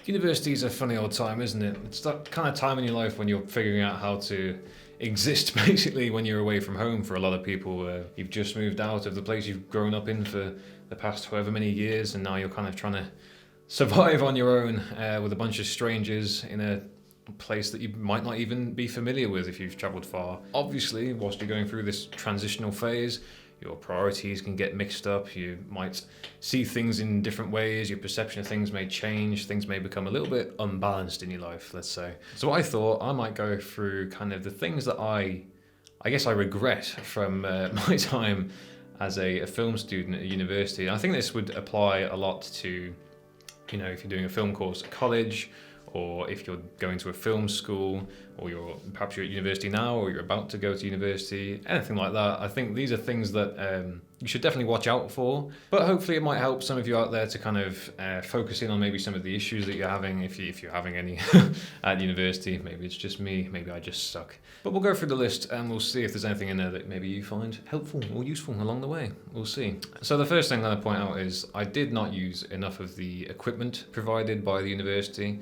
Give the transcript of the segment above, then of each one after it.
University is a funny old time, isn't it? It's that kind of time in your life when you're figuring out how to exist, basically, when you're away from home. For a lot of people, you've just moved out of the place you've grown up in for the past however many years, and now you're kind of trying to survive on your own with a bunch of strangers in a place that you might not even be familiar with if you've travelled far. Obviously, whilst you're going through this transitional phase, your priorities can get mixed up, you might see things in different ways, your perception of things may change, things may become a little bit unbalanced in your life, let's say. So I thought I might go through kind of the things that I guess I regret from my time as a film student at university. And I think this would apply a lot to, you know, if you're doing a film course at college, or if you're going to a film school, or perhaps you're at university now, or you're about to go to university, anything like that. I think these are things that you should definitely watch out for. But hopefully it might help some of you out there to kind of focus in on maybe some of the issues that you're having, if you're having any at university. Maybe it's just me, maybe I just suck. But we'll go through the list and we'll see if there's anything in there that maybe you find helpful or useful along the way. We'll see. So the first thing I'm going to point out is I did not use enough of the equipment provided by the university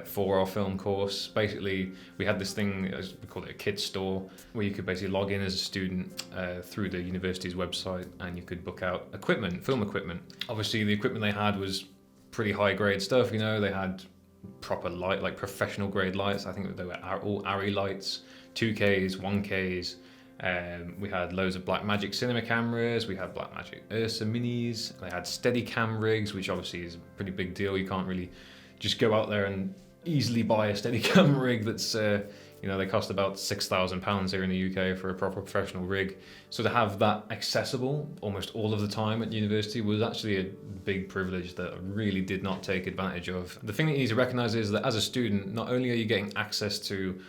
for our film course. Basically, we had this thing, we call it a kit store, where you could basically log in as a student through the university's website, and you could book out equipment, film equipment. Obviously, the equipment they had was pretty high grade stuff, you know, they had proper light, like professional grade lights. I think they were all ARRI lights, 2Ks, 1Ks. We had loads of Blackmagic cinema cameras, we had Blackmagic Ursa minis, they had Steadicam rigs, which obviously is a pretty big deal. You can't really just go out there and easily buy a Steadicam rig that's, you know, they cost about £6,000 here in the UK for a proper professional rig. So to have that accessible almost all of the time at university was actually a big privilege that I really did not take advantage of. The thing that you need to recognise is that as a student, not only are you getting access to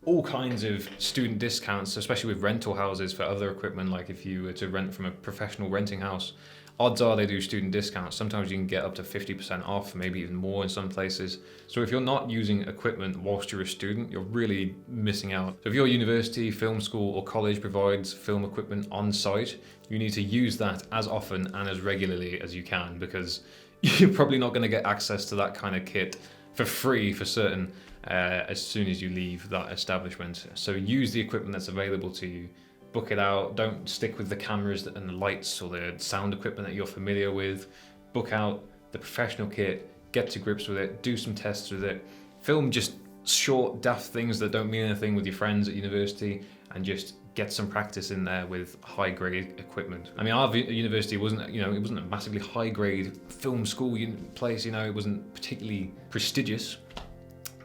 all kinds of student discounts, especially with rental houses for other equipment, like if you were to rent from a professional renting house, odds are they do student discounts. Sometimes you can get up to 50% off, maybe even more in some places. So if you're not using equipment whilst you're a student, you're really missing out. So if your university, film school or college provides film equipment on site, you need to use that as often and as regularly as you can, because you're probably not going to get access to that kind of kit for free for certain as soon as you leave that establishment. So use the equipment that's available to you. Book it out. Don't stick with the cameras and the lights or the sound equipment that you're familiar with. Book out the professional kit, get to grips with it, do some tests with it, film just short, daft things that don't mean anything with your friends at university, and just get some practice in there with high-grade equipment. I mean, our university wasn't, you know, it wasn't a massively high-grade film school place, you know, it wasn't particularly prestigious,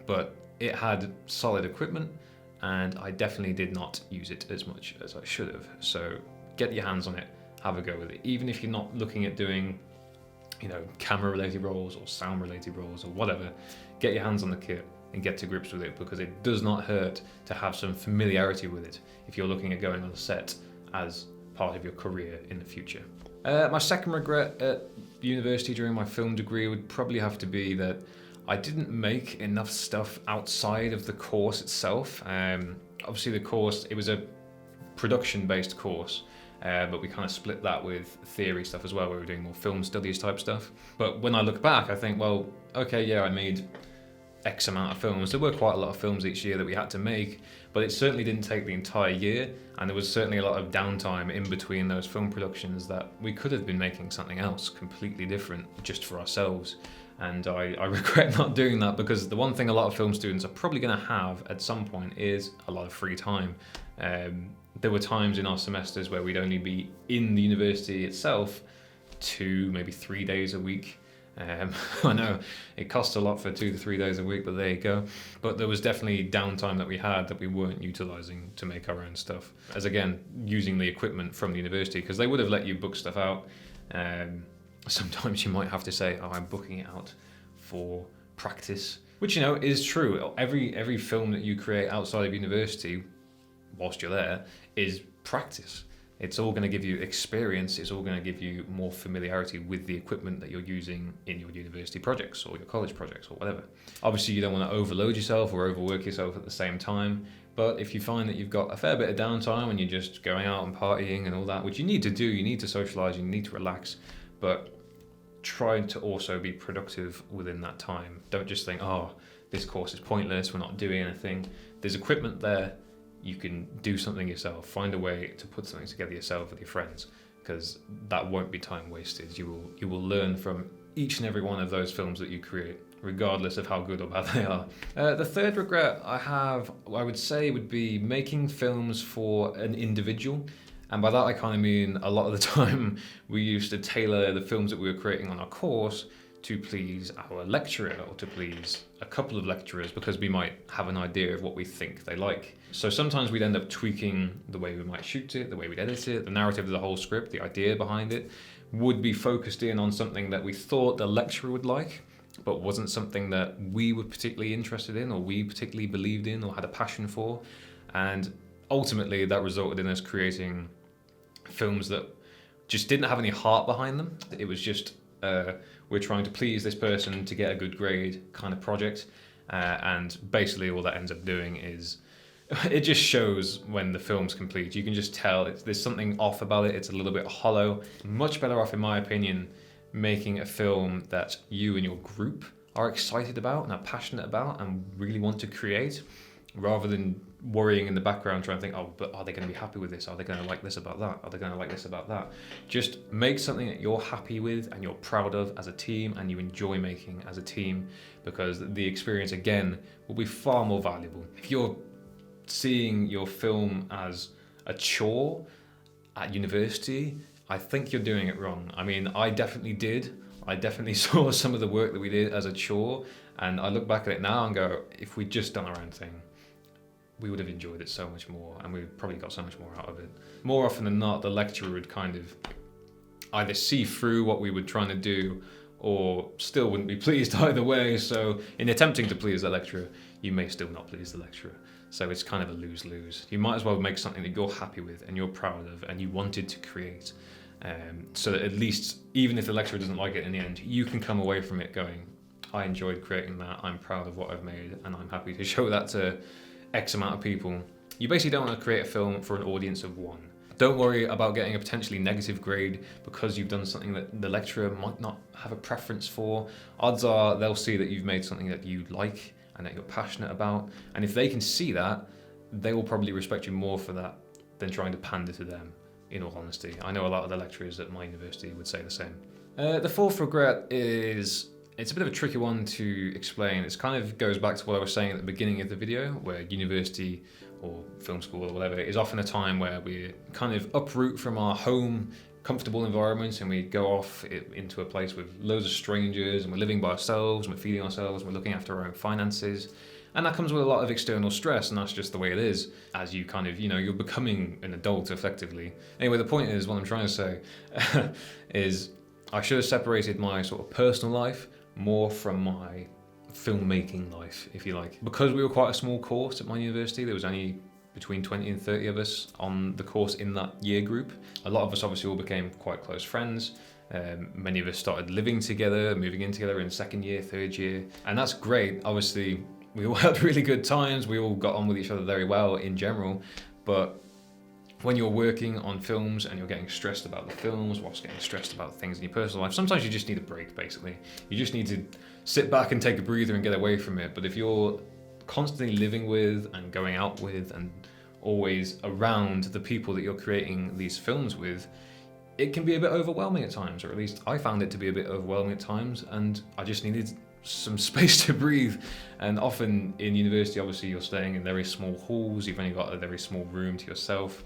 but it had solid equipment, and I definitely did not use it as much as I should have. So get your hands on it, have a go with it. Even if you're not looking at doing, you know, camera related roles or sound related roles or whatever, get your hands on the kit and get to grips with it, because it does not hurt to have some familiarity with it if you're looking at going on a set as part of your career in the future. My second regret at university during my film degree would probably have to be that I didn't make enough stuff outside of the course itself. Obviously the course, it was a production-based course, but we kind of split that with theory stuff as well, where we were doing more film studies type stuff. But when I look back, I think, well, okay, yeah, I made X amount of films. There were quite a lot of films each year that we had to make, but it certainly didn't take the entire year, and there was certainly a lot of downtime in between those film productions that we could have been making something else completely different just for ourselves. And I regret not doing that, because the one thing a lot of film students are probably going to have at some point is a lot of free time. There were times in our semesters where we'd only be in the university itself 2, maybe 3 days a week. I know it costs a lot for 2 to 3 days a week, but there you go. But there was definitely downtime that we had that we weren't utilising to make our own stuff. As again, using the equipment from the university, because they would have let you book stuff out. Sometimes you might have to say, oh, I'm booking it out for practice, which, you know, is true. Every film that you create outside of university, whilst you're there, is practice. It's all going to give you experience. It's all going to give you more familiarity with the equipment that you're using in your university projects or your college projects or whatever. Obviously, you don't want to overload yourself or overwork yourself at the same time. But if you find that you've got a fair bit of downtime and you're just going out and partying and all that, which you need to do, you need to socialise, you need to relax, but try to also be productive within that time. Don't just think, oh, this course is pointless, we're not doing anything. There's equipment there, you can do something yourself, find a way to put something together yourself with your friends, because that won't be time wasted. You will learn from each and every one of those films that you create, regardless of how good or bad they are. The third regret I have, I would say, would be making films for an individual. And by that I kind of mean a lot of the time we used to tailor the films that we were creating on our course to please our lecturer or to please a couple of lecturers, because we might have an idea of what we think they like. So sometimes we'd end up tweaking the way we might shoot it, the way we'd edit it, the narrative of the whole script, the idea behind it would be focused in on something that we thought the lecturer would like, but wasn't something that we were particularly interested in or we particularly believed in or had a passion for. And ultimately that resulted in us creating films that just didn't have any heart behind them. It was just we're trying to please this person to get a good grade kind of project, and basically all that ends up doing is it just shows when the film's complete. You can just tell there's something off about it. It's a little bit hollow. Much better off, in my opinion, making a film that you and your group are excited about and are passionate about and really want to create, rather than worrying in the background trying to think, oh, but are they going to be happy with this? Are they going to like this about that? Are they going to like this about that? Just make something that you're happy with and you're proud of as a team and you enjoy making as a team, because the experience, again, will be far more valuable. If you're seeing your film as a chore at university, I think you're doing it wrong. I mean, I definitely did. I definitely saw some of the work that we did as a chore, and I look back at it now and go, if we'd just done our own thing, we would have enjoyed it so much more and we probably got so much more out of it. More often than not, the lecturer would kind of either see through what we were trying to do or still wouldn't be pleased either way. So in attempting to please the lecturer, you may still not please the lecturer. So it's kind of a lose-lose. You might as well make something that you're happy with and you're proud of and you wanted to create. So that at least, even if the lecturer doesn't like it in the end, you can come away from it going, I enjoyed creating that, I'm proud of what I've made, and I'm happy to show that to X amount of people. You basically don't want to create a film for an audience of one. Don't worry about getting a potentially negative grade because you've done something that the lecturer might not have a preference for. Odds are they'll see that you've made something that you like and that you're passionate about. And if they can see that, they will probably respect you more for that than trying to pander to them, in all honesty. I know a lot of the lecturers at my university would say the same. The fourth regret is, it's a bit of a tricky one to explain. It kind of goes back to what I was saying at the beginning of the video, where university or film school or whatever is often a time where we kind of uproot from our home comfortable environments and we go off into a place with loads of strangers and we're living by ourselves and we're feeding ourselves and we're looking after our own finances. And that comes with a lot of external stress, and that's just the way it is as you kind of, you're becoming an adult effectively. Anyway, the point is, what I'm trying to say is I should have separated my sort of personal life more from my filmmaking life, if you like. Because we were quite a small course at my university, there was only between 20 and 30 of us on the course in that year group. A lot of us obviously all became quite close friends. Many of us started living together, moving in together in second year, third year, and that's great. Obviously, we all had really good times, we all got on with each other very well in general, but when you're working on films and you're getting stressed about the films whilst getting stressed about things in your personal life, sometimes you just need a break, basically. You just need to sit back and take a breather and get away from it. But if you're constantly living with and going out with and always around the people that you're creating these films with, it can be a bit overwhelming at times, or at least I found it to be a bit overwhelming at times, and I just needed some space to breathe. And often in university, obviously you're staying in very small halls, you've only got a very small room to yourself.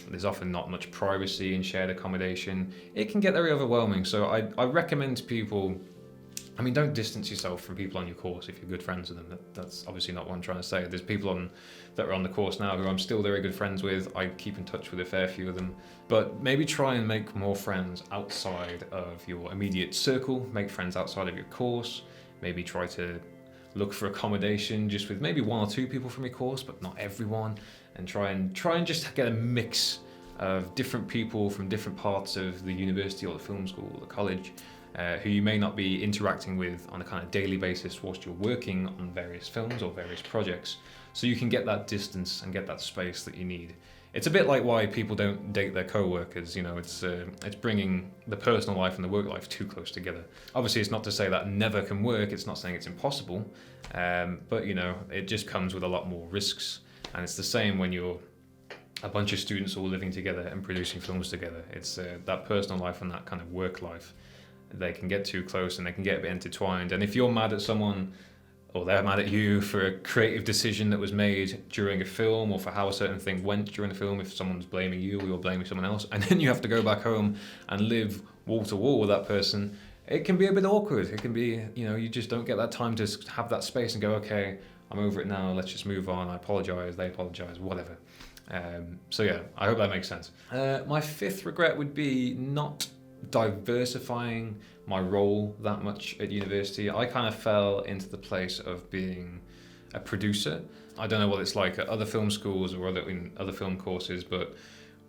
There's often not much privacy in shared accommodation. It can get very overwhelming. So I recommend to people, don't distance yourself from people on your course if you're good friends with them. That's obviously not what I'm trying to say. There's people that are on the course now who I'm still very good friends with. I keep in touch with a fair few of them. But maybe try and make more friends outside of your immediate circle. Make friends outside of your course. Maybe try to look for accommodation just with maybe one or two people from your course, but not everyone. And try and just get a mix of different people from different parts of the university or the film school or the college, who you may not be interacting with on a kind of daily basis whilst you're working on various films or various projects. So you can get that distance and get that space that you need. it's a bit like why people don't date their co-workers. It's bringing the personal life and the work life too close together. Obviously, it's not to say that never can work. It's not saying it's impossible, but it just comes with a lot more risks. And it's the same when you're a bunch of students all living together and producing films together. It's that personal life and that kind of work life. They can get too close and they can get a bit intertwined. And if you're mad at someone, or they're mad at you for a creative decision that was made during a film, or for how a certain thing went during the film, if someone's blaming you or you're blaming someone else, and then you have to go back home and live wall to wall with that person, it can be a bit awkward. It can be, you just don't get that time to have that space and go, okay, I'm over it now, let's just move on, I apologise, they apologise, whatever. So yeah, I hope that makes sense. My fifth regret would be not diversifying my role that much at university. I kind of fell into the place of being a producer. I don't know what it's like at other film schools or in other film courses, but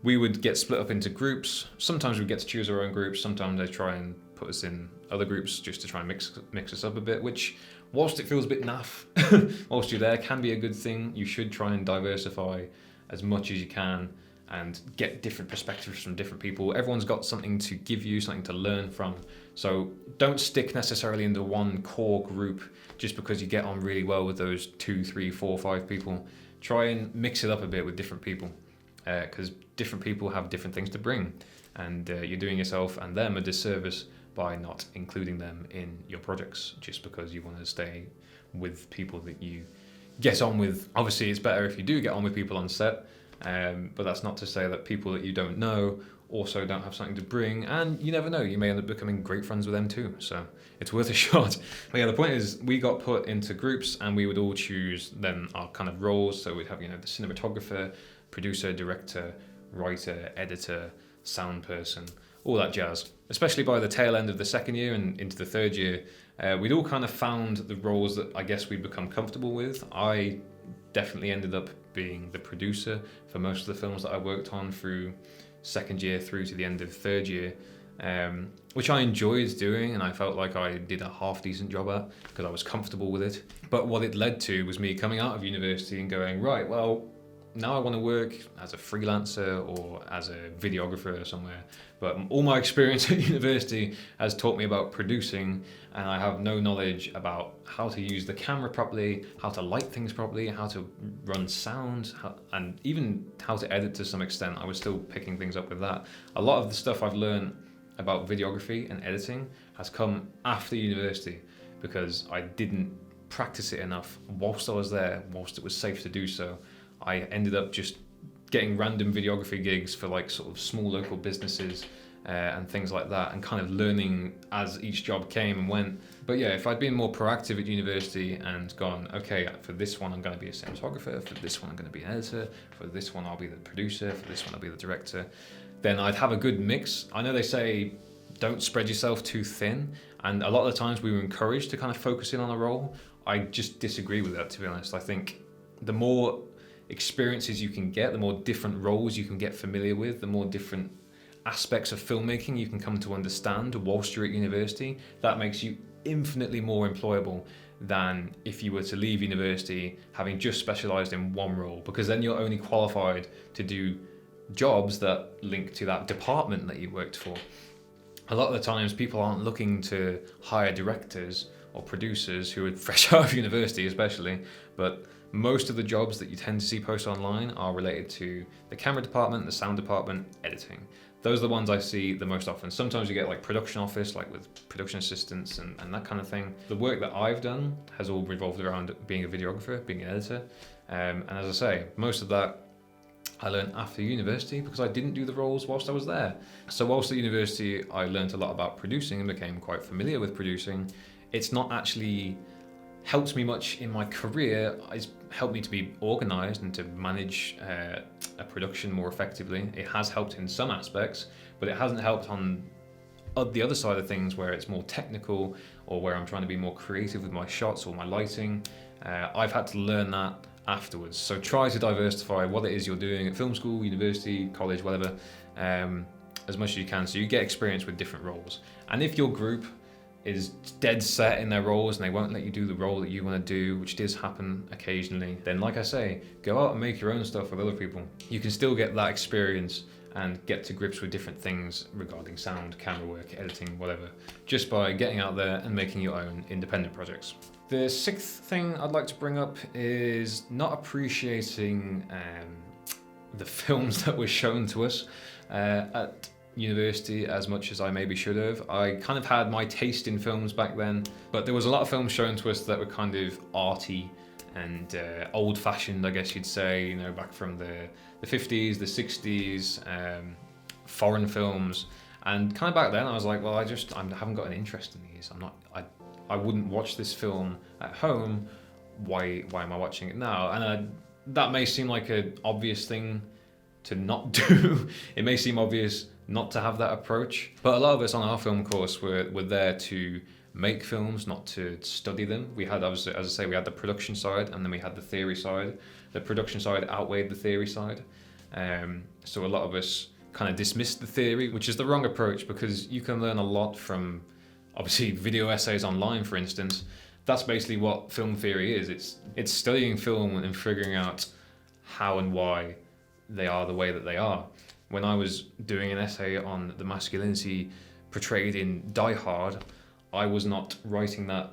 we would get split up into groups. Sometimes we get to choose our own groups. Sometimes they try and put us in other groups just to try and mix us up a bit, which, whilst it feels a bit naff, whilst you're there, can be a good thing. You should try and diversify as much as you can and get different perspectives from different people. Everyone's got something to give you, something to learn from. So don't stick necessarily into one core group just because you get on really well with those 2, 3, 4, 5 people. Try and mix it up a bit with different people, because different people have different things to bring, and you're doing yourself and them a disservice by not including them in your projects just because you want to stay with people that you get on with. Obviously, it's better if you do get on with people on set, but that's not to say that people that you don't know also don't have something to bring, and you never know, you may end up becoming great friends with them too, so it's worth a shot. But yeah, the point is, we got put into groups and we would all choose then our kind of roles. So we'd have the cinematographer, producer, director, writer, editor, sound person, all that jazz. Especially by the tail end of the second year and into the third year, we'd all kind of found the roles that I guess we'd become comfortable with. I definitely ended up being the producer for most of the films that I worked on through second year through to the end of third year, which I enjoyed doing, and I felt like I did a half decent job at because I was comfortable with it. But what it led to was me coming out of university and going, right, well, now I want to work as a freelancer or as a videographer somewhere. But all my experience at university has taught me about producing, and I have no knowledge about how to use the camera properly, how to light things properly, how to run sound, and even how to edit to some extent. I was still picking things up with that. A lot of the stuff I've learned about videography and editing has come after university because I didn't practice it enough whilst I was there, whilst it was safe to do so. I ended up just getting random videography gigs for like sort of small local businesses and things like that, and kind of learning as each job came and went. But yeah, if I'd been more proactive at university and gone, okay, for this one I'm going to be a cinematographer, for this one I'm going to be an editor, for this one I'll be the producer, for this one I'll be the director, then I'd have a good mix. I know they say don't spread yourself too thin, and a lot of the times we were encouraged to kind of focus in on a role. I just disagree with that, to be honest. I think the more experiences you can get, the more different roles you can get familiar with, the more different aspects of filmmaking you can come to understand whilst you're at university. That makes you infinitely more employable than if you were to leave university having just specialised in one role, because then you're only qualified to do jobs that link to that department that you worked for. A lot of the times people aren't looking to hire directors or producers who are fresh out of university especially, but most of the jobs that you tend to see posted online are related to the camera department, the sound department, editing. Those are the ones I see the most often. Sometimes you get like production office, like with production assistants and that kind of thing. The work that I've done has all revolved around being a videographer, being an editor. And as I say, most of that I learned after university because I didn't do the roles whilst I was there. So whilst at university, I learned a lot about producing and became quite familiar with producing. It's not actually helped me much in my career. It's helped me to be organised and to manage a production more effectively. It has helped in some aspects, but it hasn't helped on the other side of things where it's more technical or where I'm trying to be more creative with my shots or my lighting. I've had to learn that afterwards. So try to diversify what it is you're doing at film school, university, college, whatever, as much as you can, so you get experience with different roles. And if your group is dead set in their roles and they won't let you do the role that you want to do, which does happen occasionally, then like I say, go out and make your own stuff with other people. You can still get that experience and get to grips with different things regarding sound, camera work, editing, whatever, just by getting out there and making your own independent projects. The sixth thing I'd like to bring up is not appreciating the films that were shown to us at university as much as I maybe should have. I kind of had my taste in films back then, but there was a lot of films shown to us that were kind of arty and old-fashioned, I guess you'd say, you know, back from the 50s, the 60s, foreign films. And kind of back then I was like, well, I haven't got an interest in these. I wouldn't watch this film at home. Why am I watching it now? And that may seem like an obvious thing to not do. It may seem obvious not to have that approach, but a lot of us on our film course were there to make films, not to study them. We had, as I say, we had the production side and then we had the theory side. The production side outweighed the theory side. So a lot of us kind of dismissed the theory, which is the wrong approach, because you can learn a lot from, obviously, video essays online, for instance. That's basically what film theory is. It's studying film and figuring out how and why they are the way that they are. When I was doing an essay on the masculinity portrayed in Die Hard, I was not writing that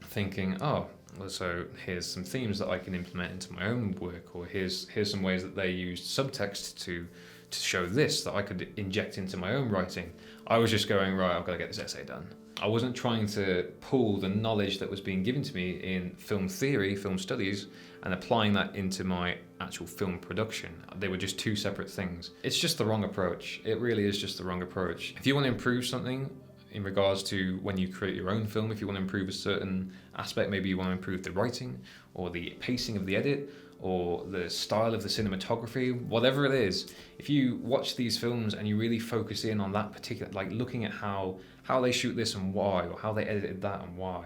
thinking, oh, so here's some themes that I can implement into my own work, or here's some ways that they used subtext to show this that I could inject into my own writing. I was just going, right, I've got to get this essay done. I wasn't trying to pull the knowledge that was being given to me in film theory, film studies, and applying that into my actual film production. They were just two separate things. It's just the wrong approach. It really is just the wrong approach. If you want to improve something in regards to when you create your own film, if you want to improve a certain aspect, maybe you want to improve the writing or the pacing of the edit or the style of the cinematography, whatever it is, if you watch these films and you really focus in on that particular, like looking at how they shoot this and why, or how they edited that and why,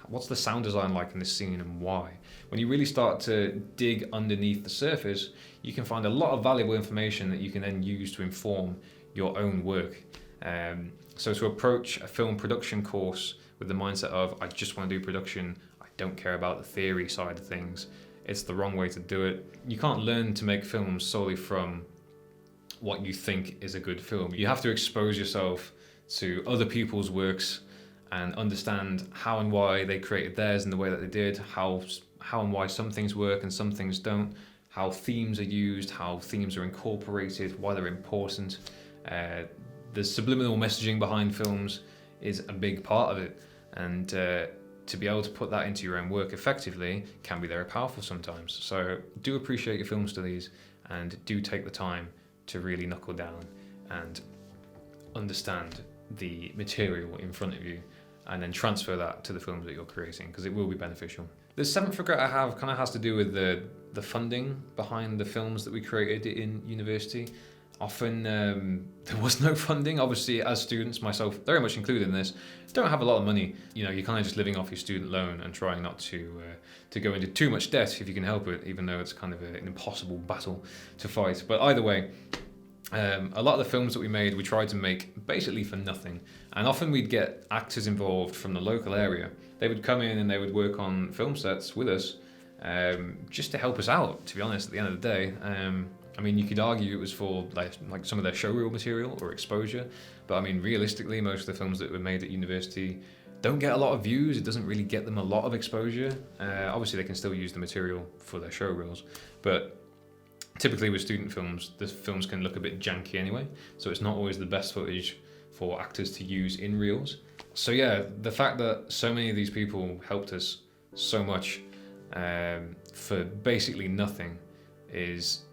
what's the sound design like in this scene and why, when you really start to dig underneath the surface, you can find a lot of valuable information that you can then use to inform your own work. So to approach a film production course with the mindset of, I just want to do production, I don't care about the theory side of things, it's the wrong way to do it. You can't learn to make films solely from what you think is a good film. You have to expose yourself to other people's works and understand how and why they created theirs in the way that they did, how and why some things work and some things don't, how themes are used, how themes are incorporated, why they're important. The subliminal messaging behind films is a big part of it, and to be able to put that into your own work effectively can be very powerful sometimes. So do appreciate your film studies and do take the time to really knuckle down and understand the material in front of you and then transfer that to the films that you're creating, because it will be beneficial. The seventh regret I have kind of has to do with the funding behind the films that we created in university. Often there was no funding. Obviously, as students, myself very much included in this, don't have a lot of money. You know, you're kind of just living off your student loan and trying not to go into too much debt if you can help it, even though it's kind of an impossible battle to fight. But either way, a lot of the films that we made, we tried to make basically for nothing. And often we'd get actors involved from the local area. They would come in and they would work on film sets with us just to help us out, to be honest, at the end of the day. I mean, you could argue it was for like some of their showreel material or exposure, but I mean, realistically, most of the films that were made at university don't get a lot of views. It doesn't really get them a lot of exposure. Obviously, they can still use the material for their showreels, but typically with student films, the films can look a bit janky anyway, so it's not always the best footage for actors to use in reels. So yeah, the fact that so many of these people helped us so much for basically nothing is,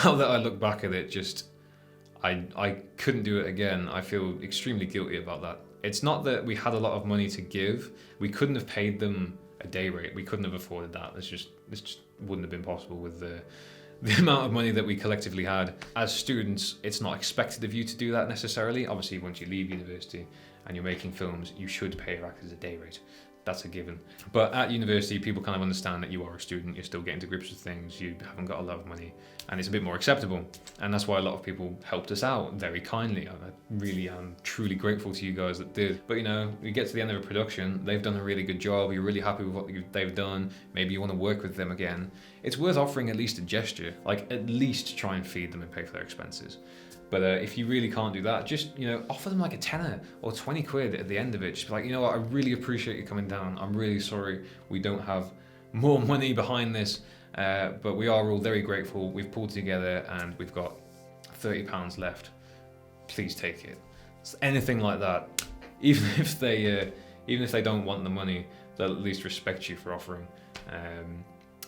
now that I look back at it, just I couldn't do it again. I feel extremely guilty about that. It's not that we had a lot of money to give. We couldn't have paid them a day rate. We couldn't have afforded that. This just wouldn't have been possible with the amount of money that we collectively had. As students, it's not expected of you to do that necessarily. Obviously, once you leave university and you're making films, you should pay your actors a day rate. that's a given. But at university, people kind of understand that you are a student, you're still getting to grips with things, you haven't got a lot of money, and it's a bit more acceptable. And that's why a lot of people helped us out very kindly. I really am truly grateful to you guys that did. But you know, we get to the end of a production, they've done a really good job, you're really happy with what they've done, maybe you want to work with them again. It's worth offering at least a gesture, like at least try and feed them and pay for their expenses. But if you really can't do that, just, you know, offer them like a tenner or 20 quid at the end of it. Just be like, you know what, I really appreciate you coming down. I'm really sorry we don't have more money behind this, but we are all very grateful. We've pulled together and we've got £30 left. Please take it. It's anything like that. Even if they don't want the money, they'll at least respect you for offering.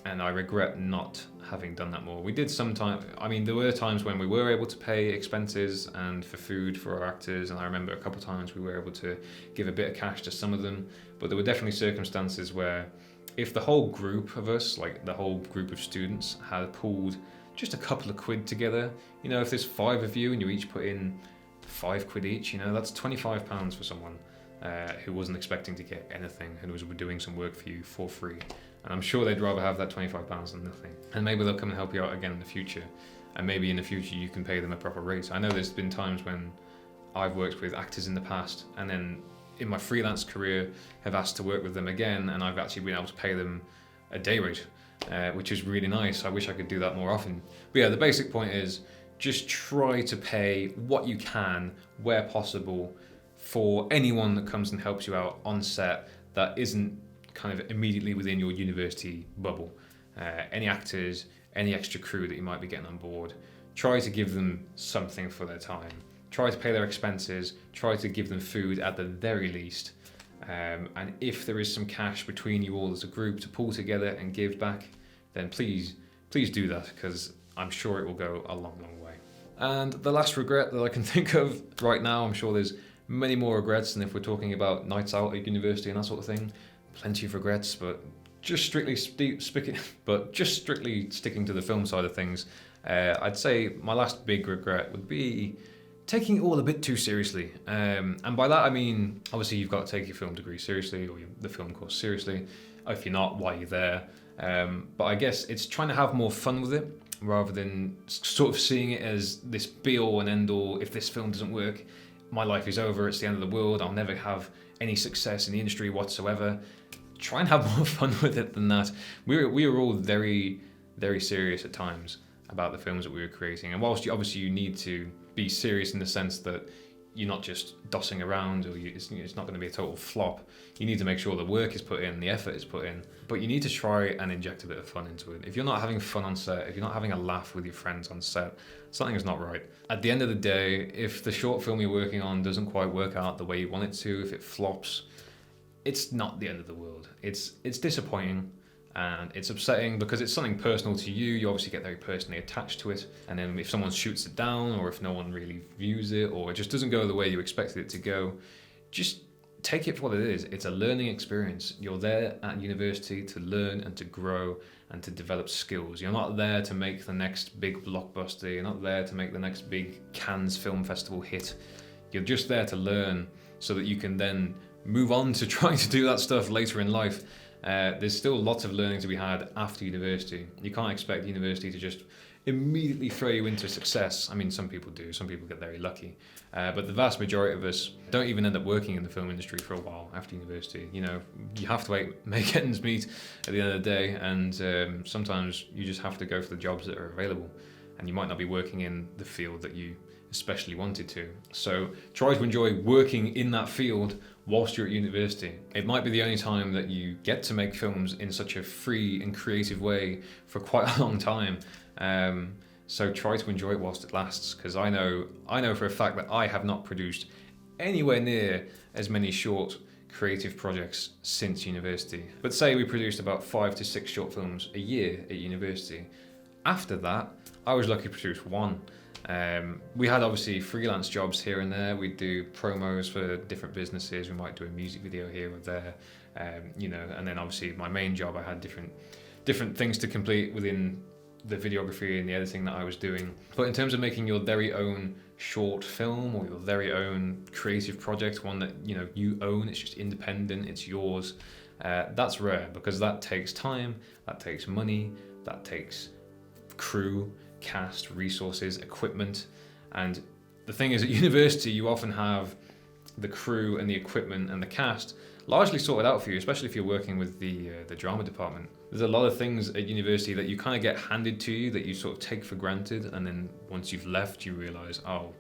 And I regret not having done that more. We did sometimes, I mean, there were times when we were able to pay expenses and for food for our actors, and I remember a couple of times we were able to give a bit of cash to some of them, but there were definitely circumstances where if the whole group of us, like the whole group of students, had pulled just a couple of quid together, you know, if there's 5 of you and you each put in 5 quid each, you know, that's £25 for someone who wasn't expecting to get anything and was doing some work for you for free. And I'm sure they'd rather have that £25 than nothing. And maybe they'll come and help you out again in the future. And maybe in the future you can pay them a proper rate. I know there's been times when I've worked with actors in the past and then in my freelance career have asked to work with them again, and I've actually been able to pay them a day rate, which is really nice. I wish I could do that more often. But yeah, the basic point is just try to pay what you can where possible for anyone that comes and helps you out on set that isn't kind of immediately within your university bubble. Any actors, any extra crew that you might be getting on board, try to give them something for their time. Try to pay their expenses, try to give them food at the very least. And if there is some cash between you all as a group to pull together and give back, then please do that, because I'm sure it will go a long, long way. And the last regret that I can think of right now, I'm sure there's many more regrets, and if we're talking about nights out at university and that sort of thing, plenty of regrets, but just strictly sticking to the film side of things, I'd say my last big regret would be taking it all a bit too seriously. And by that I mean, obviously you've got to take your film degree seriously, or the film course seriously. If you're not, why are you there? But I guess it's trying to have more fun with it, rather than sort of seeing it as this be-all and end-all. If this film doesn't work, my life is over, it's the end of the world, I'll never have any success in the industry whatsoever. Try and have more fun with it than that. We were all very, very serious at times about the films that we were creating. And whilst obviously you need to be serious in the sense that you're not just dossing around, or it's not going to be a total flop. You need to make sure the work is put in, the effort is put in, but you need to try and inject a bit of fun into it. If you're not having fun on set, if you're not having a laugh with your friends on set, something is not right. At the end of the day, if the short film you're working on doesn't quite work out the way you want it to, if it flops, it's not the end of the world. It's disappointing and it's upsetting because it's something personal to you. You obviously get very personally attached to it. And then if someone shoots it down, or if no one really views it, or it just doesn't go the way you expected it to go, just take it for what it is. It's a learning experience. You're there at university to learn and to grow and to develop skills. You're not there to make the next big blockbuster. You're not there to make the next big Cannes Film Festival hit. You're just there to learn so that you can then move on to trying to do that stuff later in life. There's still lots of learning to be had after university. You can't expect university to just immediately throw you into success. I mean, some people do, some people get very lucky. But the vast majority of us don't even end up working in the film industry for a while after university. You know, you have to make ends meet at the end of the day, and sometimes you just have to go for the jobs that are available. And you might not be working in the field that you especially wanted to. So try to enjoy working in that field whilst you're at university. It might be the only time that you get to make films in such a free and creative way for quite a long time. So try to enjoy it whilst it lasts, because I know for a fact that I have not produced anywhere near as many short creative projects since university. But say we produced about 5 to 6 short films a year at university. After that, I was lucky to produce one. We had obviously freelance jobs here and there. We'd do promos for different businesses. We might do a music video here or there, and then obviously my main job, I had different things to complete within the videography and the editing that I was doing. But in terms of making your very own short film or your very own creative project, one that you own, it's just independent, it's yours, That's rare, because that takes time, that takes money, that takes crew, cast, resources, equipment. And the thing is, at university you often have the crew and the equipment and the cast largely sorted out for you, especially if you're working with the drama department. There's a lot of things at university that you kind of get handed to you that you sort of take for granted, and then once you've left you realise, oh,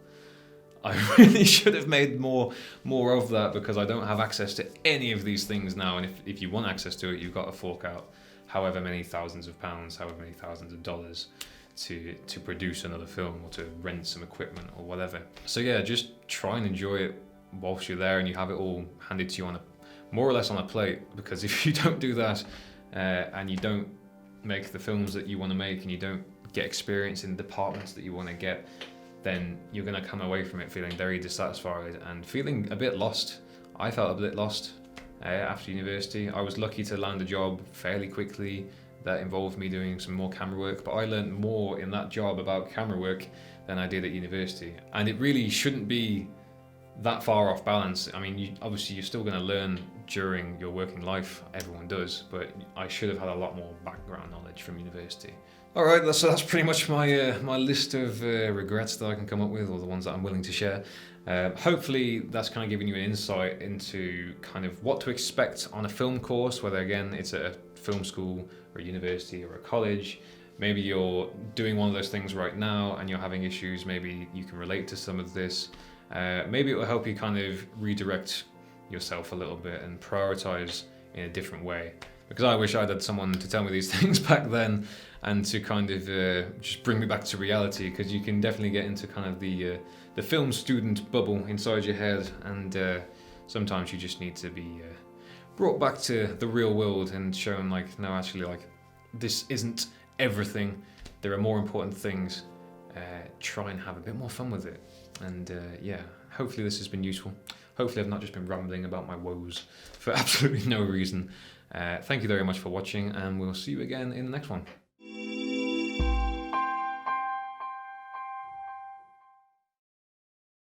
I really should have made more of that, because I don't have access to any of these things now. And if you want access to it, you've got to fork out however many thousands of pounds, however many thousands of dollars to produce another film, or to rent some equipment or whatever. So yeah, just try and enjoy it whilst you're there and you have it all handed to you on a more or less on a plate, because if you don't do that and you don't make the films that you want to make, and you don't get experience in the departments that you want to get, then you're going to come away from it feeling very dissatisfied and feeling a bit lost. I felt a bit lost after university. I was lucky to land a job fairly quickly that involved me doing some more camera work, but I learned more in that job about camera work than I did at university. And it really shouldn't be that far off balance. I mean, obviously you're still going to learn during your working life, everyone does, but I should have had a lot more background knowledge from university. Alright, so that's pretty much my list of regrets that I can come up with, or the ones that I'm willing to share. Hopefully that's kind of giving you an insight into kind of what to expect on a film course, whether again it's at a film school or a university or a college. Maybe you're doing one of those things right now and you're having issues, maybe you can relate to some of this. Maybe it will help you kind of redirect yourself a little bit and prioritize in a different way. Because I wish I'd had someone to tell me these things back then, and to kind of just bring me back to reality, because you can definitely get into kind of the film student bubble inside your head, and sometimes you just need to be brought back to the real world and shown like, no, actually, like, this isn't everything. There are more important things. Try and have a bit more fun with it. And yeah, hopefully this has been useful. Hopefully I've not just been rambling about my woes for absolutely no reason. Thank you very much for watching, and we'll see you again in the next one.